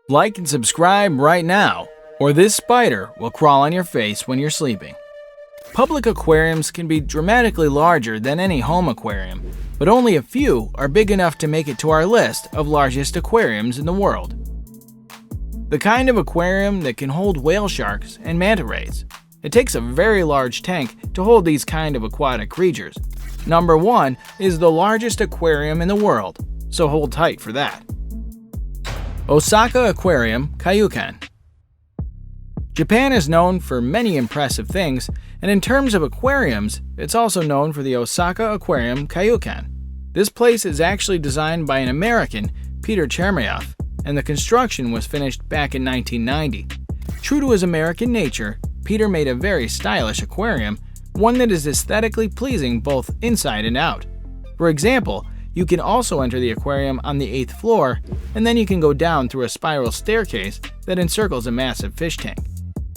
Like and subscribe right now, or this spider will crawl on your face when you're sleeping. Public aquariums can be dramatically larger than any home aquarium, but only a few are big enough to make it to our list of largest aquariums in the world. The kind of aquarium that can hold whale sharks and manta rays. It takes a very large tank to hold these kind of aquatic creatures. Number 1 is the largest aquarium in the world, so hold tight for that. Osaka Aquarium Kaiyukan. Japan is known for many impressive things, and in terms of aquariums, it's also known for the Osaka Aquarium Kaiyukan. This place is actually designed by an American, Peter Chermayeff, and the construction was finished back in 1990. True to his American nature, Peter made a very stylish aquarium, one that is aesthetically pleasing both inside and out. For example, you can also enter the aquarium on the 8th floor, and then you can go down through a spiral staircase that encircles a massive fish tank.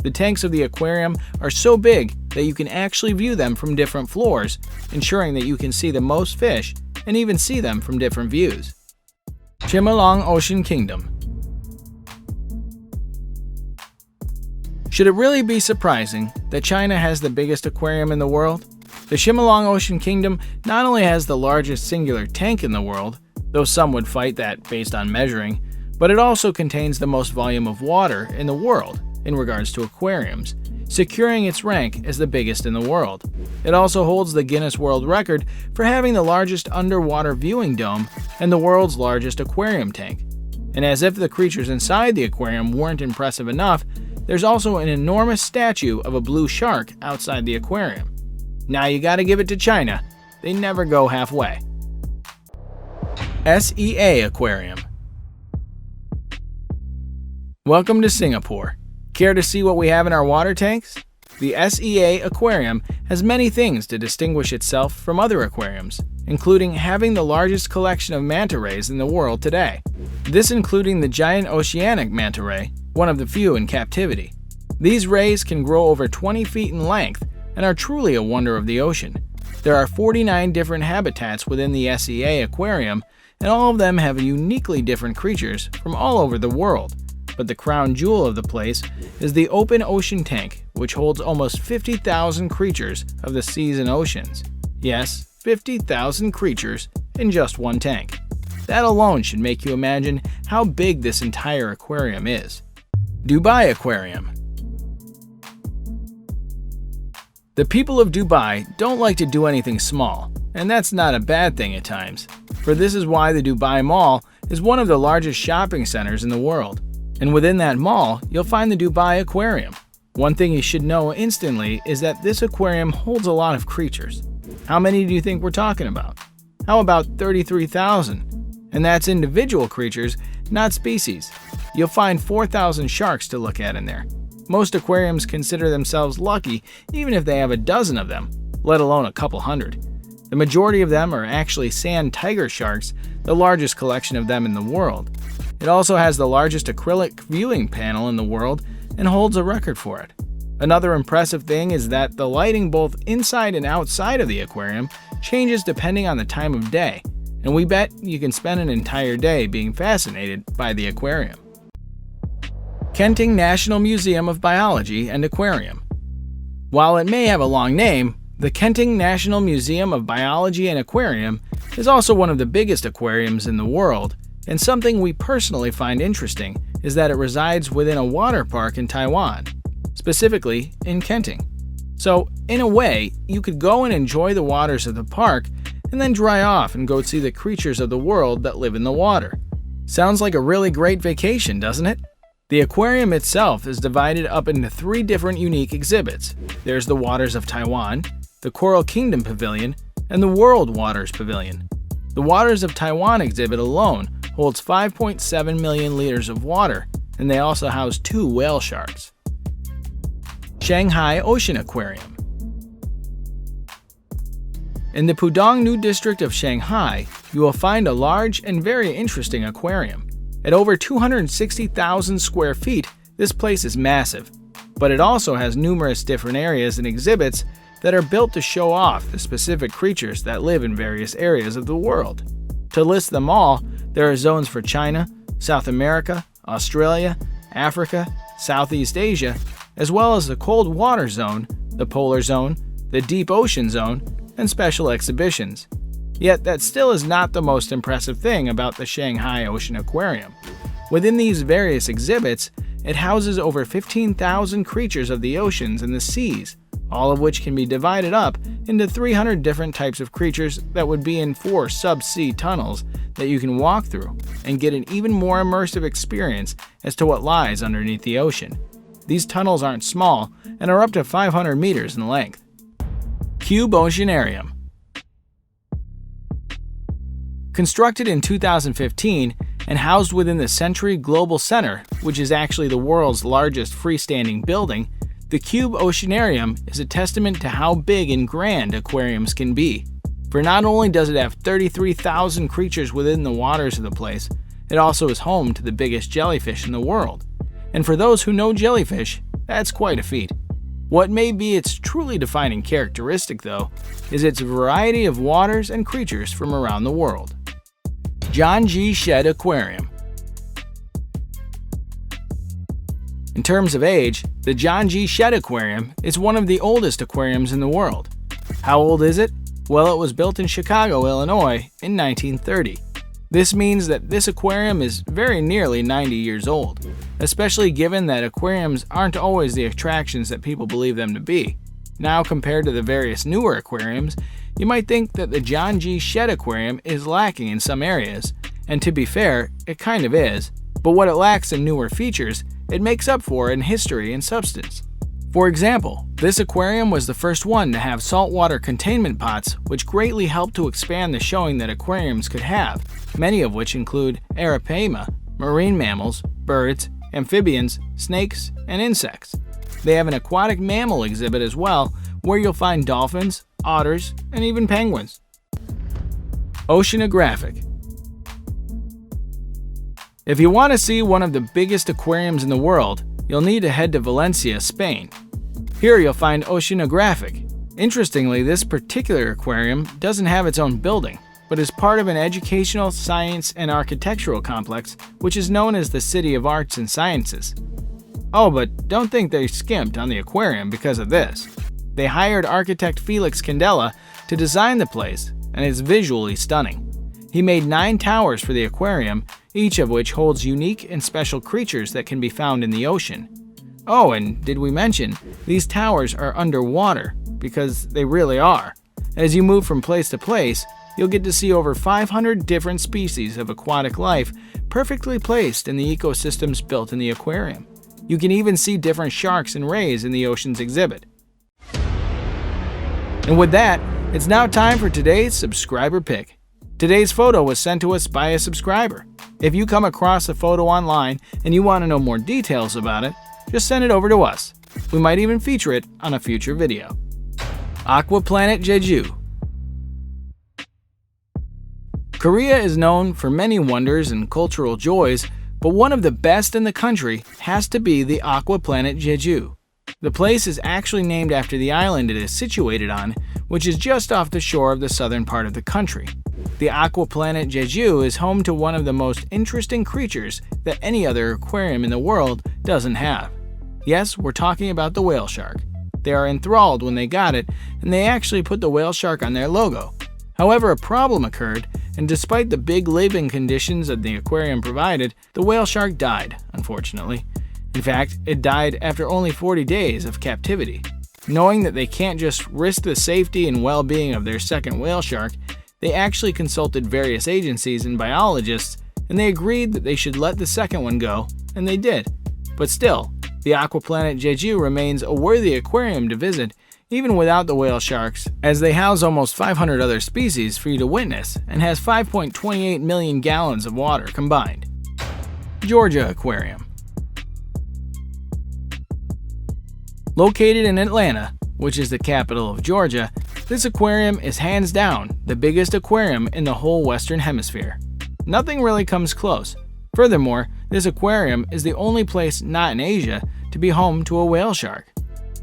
The tanks of the aquarium are so big that you can actually view them from different floors, ensuring that you can see the most fish and even see them from different views. Chermayeff Ocean Kingdom. Should it really be surprising that China has the biggest aquarium in the world? The Chermayeff Ocean Kingdom not only has the largest singular tank in the world, though some would fight that based on measuring, but it also contains the most volume of water in the world in regards to aquariums, securing its rank as the biggest in the world. It also holds the Guinness World Record for having the largest underwater viewing dome and the world's largest aquarium tank. And as if the creatures inside the aquarium weren't impressive enough, there's also an enormous statue of a blue shark outside the aquarium. Now you gotta give it to China, they never go halfway. SEA Aquarium. Welcome to Singapore. Care to see what we have in our water tanks? The SEA Aquarium has many things to distinguish itself from other aquariums, including having the largest collection of manta rays in the world today. This including the giant oceanic manta ray, one of the few in captivity. These rays can grow over 20 feet in length and are truly a wonder of the ocean. There are 49 different habitats within the SEA Aquarium, and all of them have uniquely different creatures from all over the world. But the crown jewel of the place is the open ocean tank, which holds almost 50,000 creatures of the seas and oceans. Yes, 50,000 creatures in just one tank. That alone should make you imagine how big this entire aquarium is. Dubai Aquarium. The people of Dubai don't like to do anything small, and that's not a bad thing at times, for this is why the Dubai Mall is one of the largest shopping centers in the world. And within that mall, you'll find the Dubai Aquarium. One thing you should know instantly is that this aquarium holds a lot of creatures. How many do you think we're talking about? How about 33,000? And that's individual creatures, not species. You'll find 4,000 sharks to look at in there. Most aquariums consider themselves lucky even if they have a dozen of them, let alone a couple hundred. The majority of them are actually sand tiger sharks, the largest collection of them in the world. It also has the largest acrylic viewing panel in the world and holds a record for it. Another impressive thing is that the lighting both inside and outside of the aquarium changes depending on the time of day, and we bet you can spend an entire day being fascinated by the aquarium. Kenting National Museum of Biology and Aquarium. While it may have a long name, the Kenting National Museum of Biology and Aquarium is also one of the biggest aquariums in the world, and something we personally find interesting is that it resides within a water park in Taiwan, specifically in Kenting. So, in a way, you could go and enjoy the waters of the park and then dry off and go see the creatures of the world that live in the water. Sounds like a really great vacation, doesn't it? The aquarium itself is divided up into 3 different unique exhibits. There's the Waters of Taiwan, the Coral Kingdom Pavilion, and the World Waters Pavilion. The Waters of Taiwan exhibit alone holds 5.7 million liters of water, and they also house 2 whale sharks. Shanghai Ocean Aquarium. In the Pudong New District of Shanghai, you will find a large and very interesting aquarium. At over 260,000 square feet, this place is massive, but it also has numerous different areas and exhibits that are built to show off the specific creatures that live in various areas of the world. To list them all, there are zones for China, South America, Australia, Africa, Southeast Asia, as well as the cold water zone, the polar zone, the deep ocean zone, and special exhibitions. Yet that still is not the most impressive thing about the Shanghai Ocean Aquarium. Within these various exhibits, it houses over 15,000 creatures of the oceans and the seas, all of which can be divided up into 300 different types of creatures that would be in 4 subsea tunnels that you can walk through and get an even more immersive experience as to what lies underneath the ocean. These tunnels aren't small and are up to 500 meters in length. Cube Oceanarium. Constructed in 2015 and housed within the Century Global Center, which is actually the world's largest freestanding building, the Cube Oceanarium is a testament to how big and grand aquariums can be. For not only does it have 33,000 creatures within the waters of the place, it also is home to the biggest jellyfish in the world. And for those who know jellyfish, that's quite a feat. What may be its truly defining characteristic, though, is its variety of waters and creatures from around the world. John G. Shedd Aquarium. In terms of age, the John G. Shedd Aquarium is one of the oldest aquariums in the world. How old is it? Well, it was built in Chicago, Illinois in 1930. This means that this aquarium is very nearly 90 years old, especially given that aquariums aren't always the attractions that people believe them to be. Now, compared to the various newer aquariums, you might think that the John G. Shedd Aquarium is lacking in some areas, and to be fair, it kind of is, but what it lacks in newer features, it makes up for in history and substance. For example, this aquarium was the first one to have saltwater containment pots, which greatly helped to expand the showing that aquariums could have, many of which include arapaima, marine mammals, birds, amphibians, snakes, and insects. They have an aquatic mammal exhibit as well, where you'll find dolphins, otters, and even penguins. Oceanographic. If you want to see one of the biggest aquariums in the world, you'll need to head to Valencia, Spain. Here you'll find Oceanographic. Interestingly, this particular aquarium doesn't have its own building, but is part of an educational, science, and architectural complex which is known as the City of Arts and Sciences. Oh, but don't think they skimped on the aquarium because of this. They hired architect Felix Candela to design the place, and it's visually stunning. He made 9 towers for the aquarium, each of which holds unique and special creatures that can be found in the ocean. Oh, and did we mention, these towers are underwater, because they really are. As you move from place to place, you'll get to see over 500 different species of aquatic life perfectly placed in the ecosystems built in the aquarium. You can even see different sharks and rays in the ocean's exhibit. And with that, it's now time for today's subscriber pick. Today's photo was sent to us by a subscriber. If you come across the photo online and you want to know more details about it, just send it over to us. We might even feature it on a future video. Aquaplanet Jeju. Korea is known for many wonders and cultural joys, but one of the best in the country has to be the Aquaplanet Jeju. The place is actually named after the island it is situated on, which is just off the shore of the southern part of the country. The Aquaplanet Jeju is home to one of the most interesting creatures that any other aquarium in the world doesn't have. Yes, we're talking about the whale shark. They are enthralled when they got it, and they actually put the whale shark on their logo. However, a problem occurred, and despite the big living conditions that the aquarium provided, the whale shark died, unfortunately. In fact, it died after only 40 days of captivity. Knowing that they can't just risk the safety and well-being of their second whale shark, they actually consulted various agencies and biologists, and they agreed that they should let the second one go, and they did. But still, the Aquaplanet Jeju remains a worthy aquarium to visit, even without the whale sharks, as they house almost 500 other species for you to witness, and has 5.28 million gallons of water combined. Georgia Aquarium. Located in Atlanta, which is the capital of Georgia, this aquarium is hands down the biggest aquarium in the whole Western Hemisphere. Nothing really comes close. Furthermore, this aquarium is the only place not in Asia to be home to a whale shark.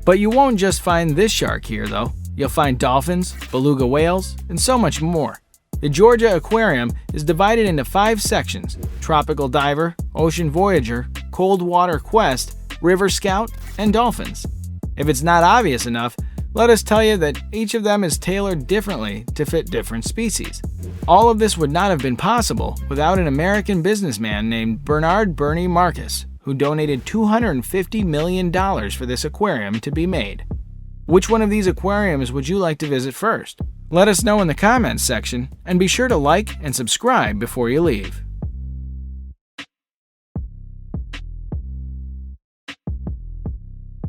But you won't just find this shark here though. You'll find dolphins, beluga whales, and so much more. The Georgia Aquarium is divided into 5 sections: Tropical Diver, Ocean Voyager, Cold Water Quest, River Scout, and Dolphins. If it's not obvious enough, let us tell you that each of them is tailored differently to fit different species. All of this would not have been possible without an American businessman named Bernard Bernie Marcus, who donated $250 million for this aquarium to be made. Which one of these aquariums would you like to visit first? Let us know in the comments section, and be sure to like and subscribe before you leave.